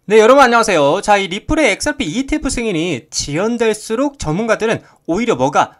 네, 여러분 안녕하세요. 자, 이 리플의 XRP ETF 승인이 지연될수록 전문가들은 오히려 뭐가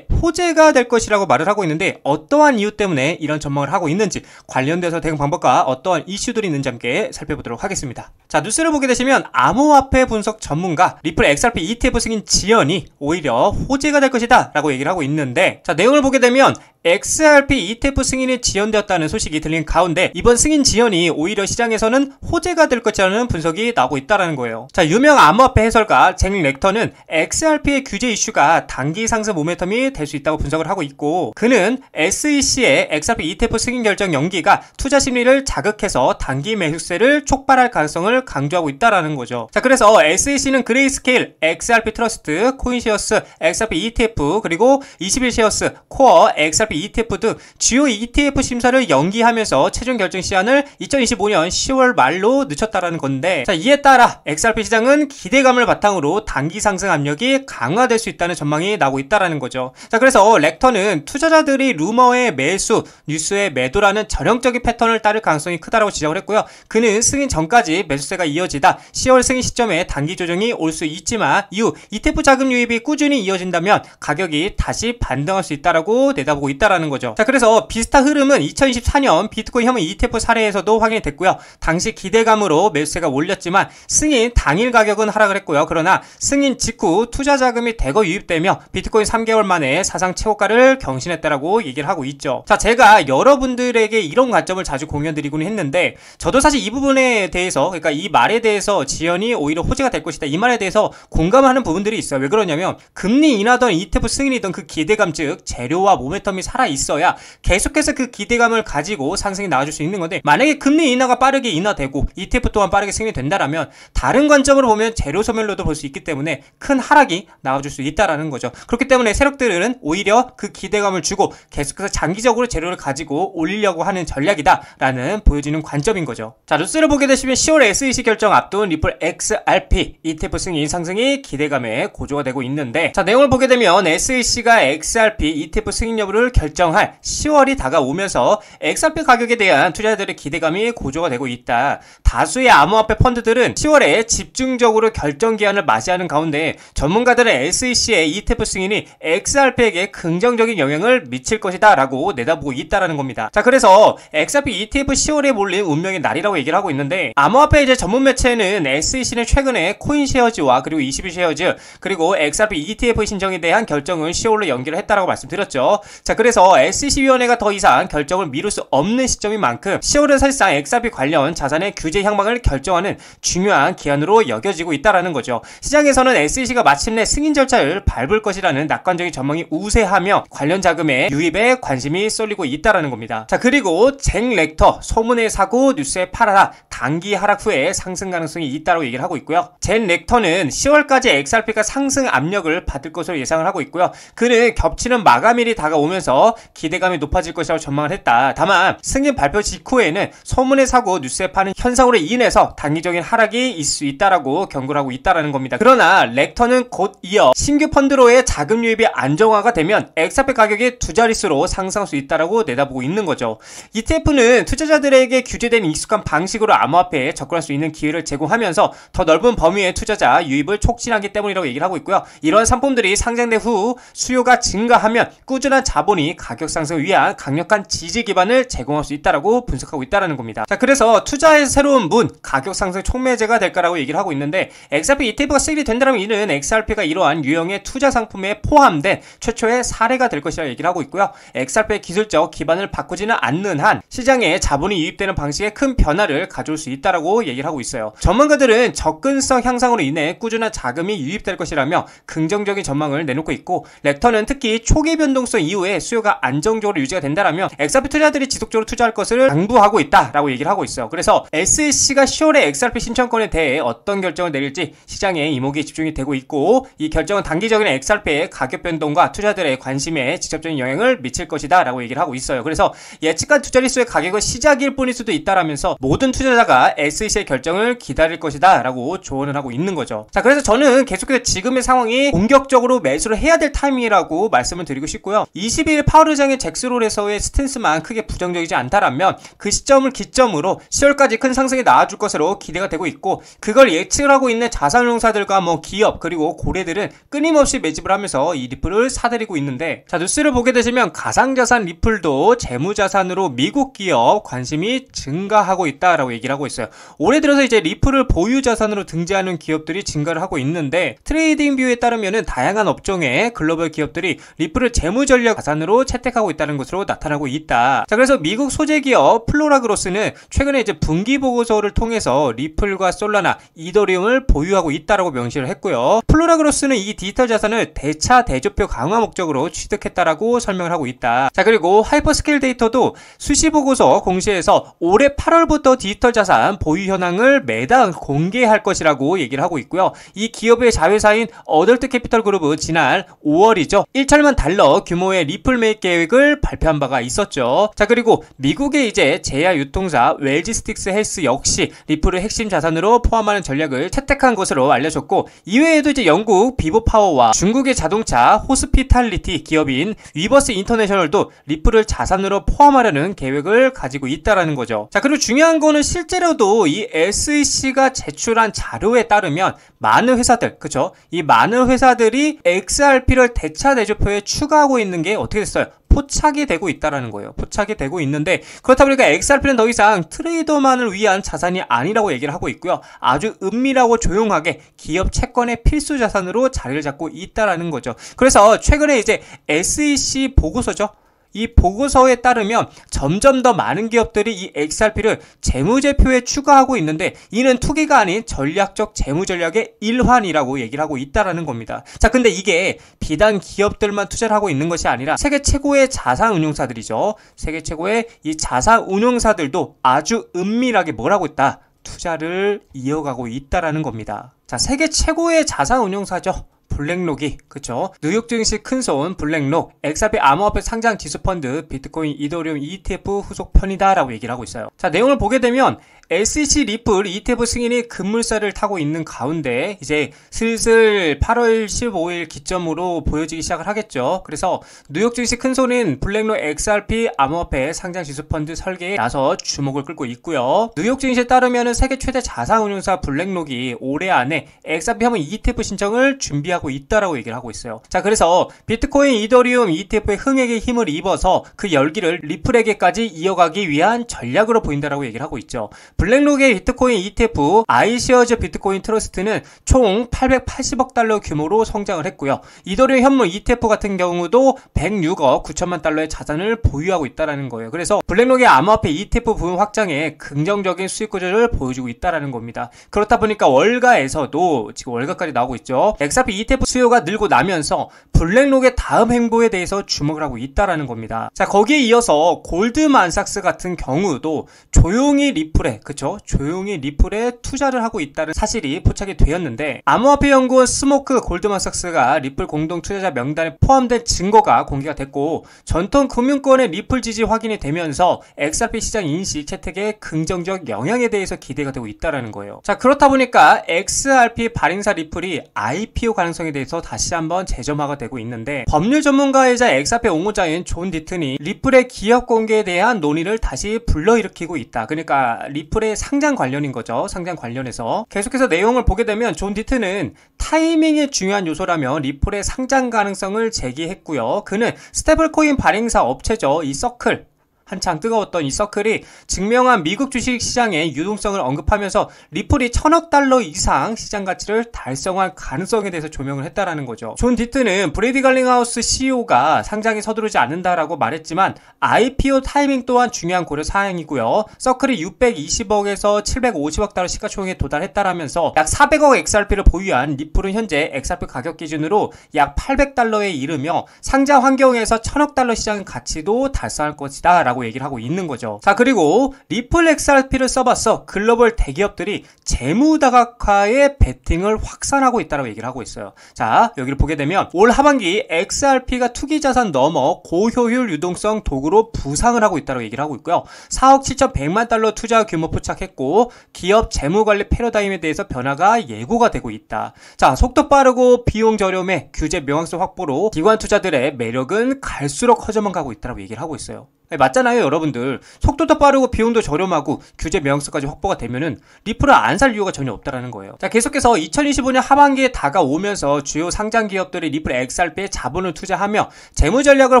호재가 될 것이라고 말을 하고 있는데, 어떠한 이유 때문에 이런 전망을 하고 있는지, 관련돼서 대응 방법과 어떠한 이슈들이 있는지 함께 살펴보도록 하겠습니다. 자, 뉴스를 보게 되시면 암호화폐 분석 전문가 리플 XRP ETF 승인 지연이 오히려 호재가 될 것이다 라고 얘기를 하고 있는데, 자, 내용을 보게 되면 XRP ETF 승인이 지연되었다는 소식이 들린 가운데 이번 승인 지연이 오히려 시장에서는 호재가 될 것이라는 분석이 나오고 있다는 거예요. 자, 유명 암호화폐 해설가 잭 렉터는 XRP의 규제 이슈가 단기 상승 모멘텀이 될 수 있다고 분석을 하고 있고, 그는 SEC의 XRP ETF 승인 결정 연기가 투자 심리를 자극해서 단기 매수세를 촉발할 가능성을 강조하고 있다는 거죠. 자, 그래서 SEC는 그레이스케일, XRP 트러스트, 코인시어스, XRP ETF, 그리고 21쉐어스, 코어, XRP ETF 등 주요 ETF 심사를 연기하면서 최종 결정 시한을 2025년 10월 말로 늦췄다라는 건데, 자, 이에 따라 XRP 시장은 기대감을 바탕으로 단기 상승 압력이 강화될 수 있다는 전망이 나오고 있다라는 거죠. 자, 그래서 렉터는 투자자들이 루머의 매수, 뉴스의 매도라는 전형적인 패턴을 따를 가능성이 크다라고 지적을 했고요. 그는 승인 전까지 매수세가 이어지다 10월 승인 시점에 단기 조정이 올 수 있지만 이후 ETF 자금 유입이 꾸준히 이어진다면 가격이 다시 반등할 수 있다라고 내다보고 있다라는 거죠. 자, 그래서 비슷한 흐름은 2024년 비트코인 혐오 ETF 사례에서도 확인이 됐고요. 당시 기대감으로 매수세가 올렸지만 승인 당일 가격은 하락을 했고요. 그러나 승인 직후 투자 자금이 대거 유입되며 비트코인 3개월 만에 사상 최고가를 경신했다라고 얘기를 하고 있죠. 자, 제가 여러분들에게 이런 관점을 자주 공유드리곤 했는데, 저도 사실 이 부분에 대해서, 그러니까 이 말에 대해서 지연이 오히려 호재가 될 것이다, 이 말에 대해서 공감하는 부분들이 있어요. 왜 그러냐면 금리 인하던 ETF 승인이던 그 기대감, 즉 재료와 모멘텀이 살아 있어야 계속해서 그 기대감을 가지고 상승이 나와줄 수 있는 건데, 만약에 금리 인하가 빠르게 인하되고 ETF 또한 빠르게 승인이 된다라면 다른 관점으로 보면 재료 소멸로도 볼 수 있기 때문에 큰 하락이 나와줄 수 있다라는 거죠. 그렇기 때문에 세력들은 오히려 그 기대감을 주고 계속해서 장기적으로 재료를 가지고 올리려고 하는 전략이다라는 보여지는 관점인 거죠. 자, 뉴스를 보게 되시면 10월 SEC 결정 앞둔 리플 XRP ETF 승인 상승이 기대감에 고조가 되고 있는데, 자, 내용을 보게 되면 SEC가 XRP ETF 승인 여부를 결정할 10월이 다가오면서 XRP 가격에 대한 투자자들의 기대감이 고조가 되고 있다. 다수의 암호화폐 펀드들은 10월에 집중적으로 결정 기한을 맞이하는 가운데 전문가들은 SEC의 ETF 승인이 XRP에게 긍정적인 영향을 미칠 것이다 라고 내다보고 있다라는 겁니다. 자, 그래서 XRP ETF 10월에 몰린 운명의 날이라고 얘기를 하고 있는데, 암호화폐 이제 전문 매체는 SEC는 최근에 코인쉐어즈와 그리고 21쉐어즈 그리고 XRP ETF 신청에 대한 결정을 10월로 연기를 했다라고 말씀드렸죠. 자, 그래서 SEC위원회가 더 이상 결정을 미룰 수 없는 시점인 만큼 10월은 사실상 XRP 관련 자산의 규제 향방을 결정하는 중요한 기한으로 여겨지고 있다라는 거죠. 시장에서는 SEC가 마침내 승인 절차를 밟을 것이라는 낙관적인 전망이 우세하며 관련 자금의 유입에 관심이 쏠리고 있다라는 겁니다. 자, 그리고 잭 렉터 소문의 사고 뉴스에 팔아라, 단기 하락 후에 상승 가능성이 있다고 얘기를 하고 있고요. 잭 렉터는 10월까지 XRP가 상승 압력을 받을 것으로 예상을 하고 있고요. 그는 겹치는 마감일이 다가오면서 기대감이 높아질 것이라고 전망을 했다. 다만 승인 발표 직후에는 소문의 사고 뉴스에 파는 현상으로 인해서 단기적인 하락이 있을 수 있다라고 경고를 하고 있다라는 겁니다. 그러나 렉터는 곧 이어 신규 펀드로의 자금 유입이 안정화가 되면 XRP 가격이 두 자릿수로 상승할 수 있다라고 내다보고 있는 거죠. ETF는 투자자들에게 규제된 익숙한 방식으로 암호화폐에 접근할 수 있는 기회를 제공하면서 더 넓은 범위의 투자자 유입을 촉진하기 때문이라고 얘기를 하고 있고요. 이러한 상품들이 상장된 후 수요가 증가하면 꾸준한 자본이 가격 상승을 위한 강력한 지지 기반을 제공할 수 있다라고 분석하고 있다라는 겁니다. 자, 그래서 투자의 새로운 문, 가격 상승 촉매제가 될 거라고 얘기를 하고 있는데, XRP ETF가 승인이 된다면 이는 XRP가 이러한 유형의 투자 상품에 포함된 최초의 사례가 될 것이라 얘기를 하고 있고요. XRP의 기술적 기반을 바꾸지는 않는 한 시장에 자본이 유입되는 방식에 큰 변화를 가져올 수 있다라고 얘기를 하고 있어요. 전문가들은 접근성 향상으로 인해 꾸준한 자금이 유입될 것이라며 긍정적인 전망을 내놓고 있고, 렉터는 특히 초기 변동성 이후에 수요가 안정적으로 유지가 된다라면 XRP 투자자들이 지속적으로 투자할 것을 당부하고 있다라고 얘기를 하고 있어요. 그래서 SEC가 10월에 XRP 신청권에 대해 어떤 결정을 내릴지 시장에 이목이 집중이 되고 있고, 이 결정은 단기적인 XRP의 가격 변동과 투자들의 관심에 직접적인 영향을 미칠 것이다 라고 얘기를 하고 있어요. 그래서 예측한 두 자릿수의 가격은 시작일 뿐일 수도 있다라면서 모든 투자자가 SEC의 결정을 기다릴 것이다 라고 조언을 하고 있는 거죠. 자, 그래서 저는 계속해서 지금의 상황이 공격적으로 매수를 해야 될 타이밍이라고 말씀을 드리고 싶고요. 21일 파워르장의 잭스롤에서의 스탠스만 크게 부정적이지 않다라면 그 시점을 기점으로 10월까지 큰 상승이 나와줄 것으로 기대가 되고 있고, 그걸 예측을 하고 있는 자산운용사들과 기업 그리고 고래들은 끊임없이 매집을 하면서 이 리플을 사들이고 있는데, 자, 뉴스를 보게 되시면 가상자산 리플도 재무자산으로 미국 기업 관심이 증가하고 있다라고 얘기를 하고 있어요. 올해 들어서 이제 리플을 보유자산으로 등재하는 기업들이 증가를 하고 있는데, 트레이딩뷰에 따르면은 다양한 업종의 글로벌 기업들이 리플을 재무전략 자산으로 채택하고 있다는 것으로 나타나고 있다. 자, 그래서 미국 소재 기업 플로라그로스는 최근에 이제 분기 보고서를 통해서 리플과 솔라나, 이더리움을 보유하고 있다라고 명시를 했고요. 플로라그로스는 이 디지털 자산을 대차 대조표 강화 목적으로 취득했다라고 설명을 하고 있다. 자, 그리고 하이퍼스케일 데이터도 수시 보고서 공시에서 올해 8월부터 디지털 자산 보유 현황을 매달 공개할 것이라고 얘기를 하고 있고요. 이 기업의 자회사인 어덜트 캐피털 그룹은 지난 5월이죠. 1천만 달러 규모의 리플 매입 계획을 발표한 바가 있었죠. 자, 그리고 미국의 이제 제야 유통사 웰지스틱스 헬스 역시 리플을 핵심 자산으로 포함하는 전략을 채택한 것으로 알려졌고, 이외에도 이제 영국 비보파워와 중국의 자동차 호스피탈리티 기업인 위버스 인터내셔널도 리플을 자산으로 포함하려는 계획을 가지고 있다라는 거죠. 자, 그리고 중요한 거는 실제로도 이 SEC가 제출한 자료에 따르면 많은 회사들, 그쵸? 이 많은 회사들이 XRP를 대차 대조표에 추가하고 있는 게 어떻게 됐어요? 포착이 되고 있다라는 거예요. 포착이 되고 있는데, 그렇다 보니까 XRP는 더 이상 트레이더만을 위한 자산이 아니라고 얘기를 하고 있고요. 아주 은밀하고 조용하게 기업 채권의 필수 자산으로 자리를 잡고 있다라는 거죠. 그래서 최근에 이제 SEC 보고서죠. 이 보고서에 따르면 점점 더 많은 기업들이 이 XRP를 재무제표에 추가하고 있는데, 이는 투기가 아닌 전략적 재무전략의 일환이라고 얘기를 하고 있다라는 겁니다. 자, 근데 이게 비단 기업들만 투자를 하고 있는 것이 아니라 세계 최고의 자산운용사들이죠. 세계 최고의 이 자산운용사들도 아주 은밀하게 뭘 하고 있다? 투자를 이어가고 있다라는 겁니다. 자, 세계 최고의 자산운용사죠. 블랙록이, 그쵸? 뉴욕 증시 큰손 블랙록, XRP 암호화폐 상장 지수펀드, 비트코인, 이더리움 ETF 후속 편이다라고 얘기를 하고 있어요. 자, 내용을 보게 되면 SEC 리플 ETF 승인이 급물살을 타고 있는 가운데 이제 슬슬 8월 15일 기점으로 보여지기 시작을 하겠죠. 그래서 뉴욕 증시 큰손인 블랙록 XRP 암호화폐 상장 지수펀드 설계에 나서 주목을 끌고 있고요. 뉴욕 증시에 따르면 세계 최대 자산운용사 블랙록이 올해 안에 XRP 한번 ETF 신청을 준비하고 있다라고 얘기를 하고 있어요. 자, 그래서 비트코인, 이더리움 ETF의 흥액에 힘을 입어서 그 열기를 리플에게까지 이어가기 위한 전략으로 보인다라고 얘기를 하고 있죠. 블랙록의 비트코인 ETF 아이시어즈 비트코인 트러스트는 총 880억 달러 규모로 성장을 했고요. 이더리움 현물 ETF 같은 경우도 106억 9천만 달러의 자산을 보유하고 있다는 거예요. 그래서 블랙록의 암호화폐 ETF 부분 확장에 긍정적인 수익 구조를 보여주고 있다는 겁니다. 그렇다 보니까 월가에서도 지금 월가까지 나오고 있죠. XRP ETF 수요가 늘고 나면서 블랙록의 다음 행보에 대해서 주목을 하고 있다는 겁니다. 자, 거기에 이어서 골드만삭스 같은 경우도 조용히 리플에, 그쵸? 조용히 리플에 투자를 하고 있다는 사실이 포착이 되었는데, 암호화폐 연구원 스모크 골드만삭스가 리플 공동 투자자 명단에 포함된 증거가 공개가 됐고, 전통 금융권의 리플 지지 확인이 되면서 XRP 시장 인식 채택에 긍정적 영향에 대해서 기대가 되고 있다는 거예요. 자, 그렇다 보니까 XRP 발행사 리플이 IPO 가능성에 대해서 다시 한번 재점화가 되고 있는데, 법률 전문가이자 XRP 옹호자인 존 디튼이 리플의 기업 공개에 대한 논의를 다시 불러일으키고 있다. 그러니까 리플의 상장 관련인 거죠. 상장 관련해서 계속해서 내용을 보게 되면 존 디튼은 타이밍이 중요한 요소라며 리플의 상장 가능성을 제기했고요. 그는 스테이블코인 발행사 업체죠. 이 서클, 한창 뜨거웠던 이 서클이 증명한 미국 주식시장의 유동성을 언급하면서 리플이 1000억 달러 이상 시장 가치를 달성할 가능성에 대해서 조명을 했다라는 거죠. 존 디튼은 브래디 갈링하우스 CEO가 상장에 서두르지 않는다라고 말했지만 IPO 타이밍 또한 중요한 고려 사항이고요. 서클이 620억에서 750억 달러 시가총액에 도달했다라면서 약 400억 XRP를 보유한 리플은 현재 XRP 가격 기준으로 약 800달러에 이르며 상장 환경에서 1000억 달러 시장 가치도 달성할 것이다 라고 라고 얘기를 하고 있는 거죠. 자, 그리고 리플 XRP를 써봤어 글로벌 대기업들이 재무다각화에 베팅을 확산하고 있다고 얘기를 하고 있어요. 자, 여기를 보게 되면 올 하반기 XRP가 투기자산 넘어 고효율 유동성 도구로 부상을 하고 있다고 얘기를 하고 있고요. 4억 7,100만 달러 투자 규모 포착했고 기업 재무관리 패러다임에 대해서 변화가 예고가 되고 있다. 자, 속도 빠르고 비용 저렴해 규제 명확성 확보로 기관 투자들의 매력은 갈수록 커져만 가고 있다고 얘기를 하고 있어요. 맞잖아요, 여러분들. 속도도 빠르고 비용도 저렴하고 규제 명확성까지 확보가 되면은 리플을 안 살 이유가 전혀 없다라는 거예요. 자, 계속해서 2025년 하반기에 다가오면서 주요 상장 기업들이 리플 XRP에 자본을 투자하며 재무 전략을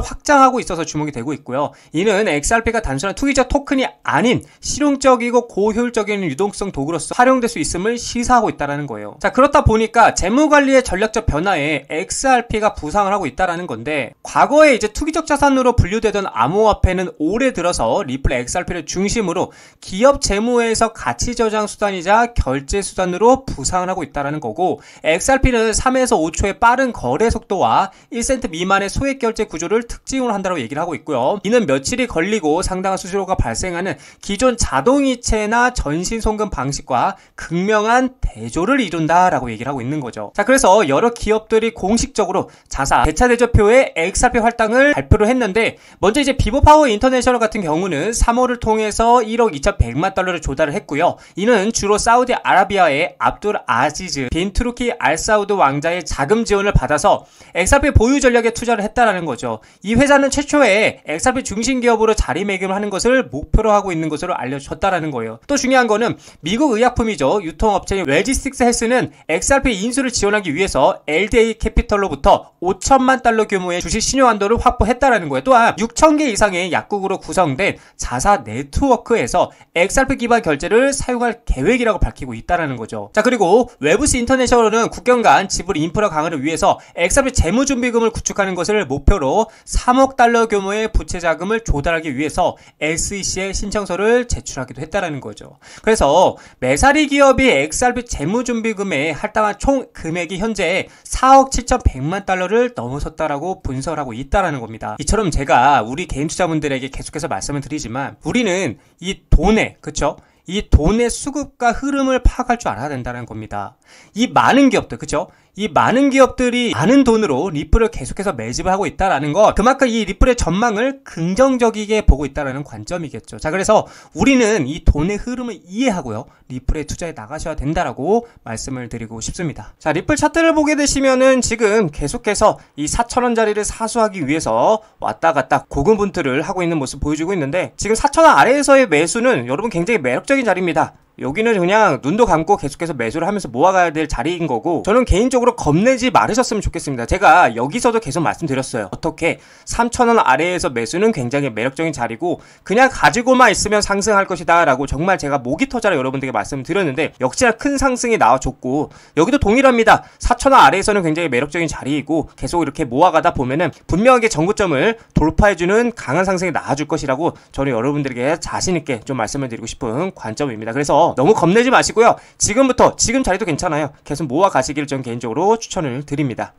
확장하고 있어서 주목이 되고 있고요. 이는 XRP가 단순한 투기적 토큰이 아닌 실용적이고 고효율적인 유동성 도구로서 활용될 수 있음을 시사하고 있다라는 거예요. 자, 그렇다 보니까 재무 관리의 전략적 변화에 XRP가 부상을 하고 있다라는 건데, 과거에 이제 투기적 자산으로 분류되던 암호화폐는 올해 들어서 리플 XRP를 중심으로 기업 재무에서 가치 저장 수단이자 결제 수단으로 부상을 하고 있다는 거고, XRP는 3에서 5초의 빠른 거래 속도와 1센트 미만의 소액 결제 구조를 특징으로 한다고 얘기를 하고 있고요. 이는 며칠이 걸리고 상당한 수수료가 발생하는 기존 자동이체나 전신송금 방식과 극명한 대조를 이룬다라고 얘기를 하고 있는 거죠. 자, 그래서 여러 기업들이 공식적으로 자사 대차 대조표의 XRP 할당을 발표를 했는데, 먼저 이제 비보파워 인터내셔널 같은 경우는 3월을 통해서 1억 2,100만 달러를 조달을 했고요. 이는 주로 사우디아라비아의 압둘 아지즈 빈 투르키 알사우드 왕자의 자금 지원을 받아서 XRP 보유 전략에 투자를 했다라는 거죠. 이 회사는 최초에 XRP 중심 기업으로 자리매김을 하는 것을 목표로 하고 있는 것으로 알려졌다라는 거예요. 또 중요한 거는 미국 의약품이죠. 유통업체인 웰지스틱스 헬스는 XRP 인수를 지원하기 위해서 LDA 캐피털로부터 5천만 달러 규모의 주식 신용 한도를 확보했다라는 거예요. 또한 6,000개 이상의 약국으로 구성된 자사 네트워크에서 XRP 기반 결제를 사용할 계획이라고 밝히고 있다는 거죠. 자, 그리고 웨브스 인터내셔널은 국경 간 지불 인프라 강화를 위해서 XRP 재무준비금을 구축하는 것을 목표로 3억 달러 규모의 부채 자금을 조달하기 위해서 SEC에 신청서를 제출하기도 했다는 거죠. 그래서 메사리 기업이 XRP 재무준비금에 할당한 총 금액이 현재 4억 7,100만 달러를 넘어섰다라고 분석하고 있다는 겁니다. 이처럼 제가 우리 개인 투자분들에게 계속해서 말씀을 드리지만, 우리는 이 돈에, 그쵸? 이 돈의 수급과 흐름을 파악할 줄 알아야 된다는 겁니다. 이 많은 기업들, 그쵸? 이 많은 기업들이 많은 돈으로 리플을 계속해서 매집을 하고 있다는 것, 그만큼 이 리플의 전망을 긍정적이게 보고 있다는 관점이겠죠. 자, 그래서 우리는 이 돈의 흐름을 이해하고요, 리플에 투자해 나가셔야 된다라고 말씀을 드리고 싶습니다. 자, 리플 차트를 보게 되시면은 지금 계속해서 이 4,000원짜리를 사수하기 위해서 왔다 갔다 고군분투를 하고 있는 모습 보여주고 있는데, 지금 4,000원 아래에서의 매수는 여러분 굉장히 매력적인 자리입니다. 여기는 그냥 눈도 감고 계속해서 매수를 하면서 모아가야 될 자리인 거고, 저는 개인적으로 겁내지 말으셨으면 좋겠습니다. 제가 여기서도 계속 말씀드렸어요. 어떻게 3,000원 아래에서 매수는 굉장히 매력적인 자리고 그냥 가지고만 있으면 상승할 것이다 라고 정말 제가 목이 터져라 여러분들에게 말씀을 드렸는데, 역시나 큰 상승이 나와줬고, 여기도 동일합니다. 4,000원 아래에서는 굉장히 매력적인 자리이고 계속 이렇게 모아가다 보면은 분명하게 정고점을 돌파해주는 강한 상승이 나와줄 것이라고 저는 여러분들에게 자신있게 좀 말씀을 드리고 싶은 관점입니다. 그래서 너무 겁내지 마시고요, 지금부터, 지금 자리도 괜찮아요, 계속 모아 가시기를 전 개인적으로 추천을 드립니다.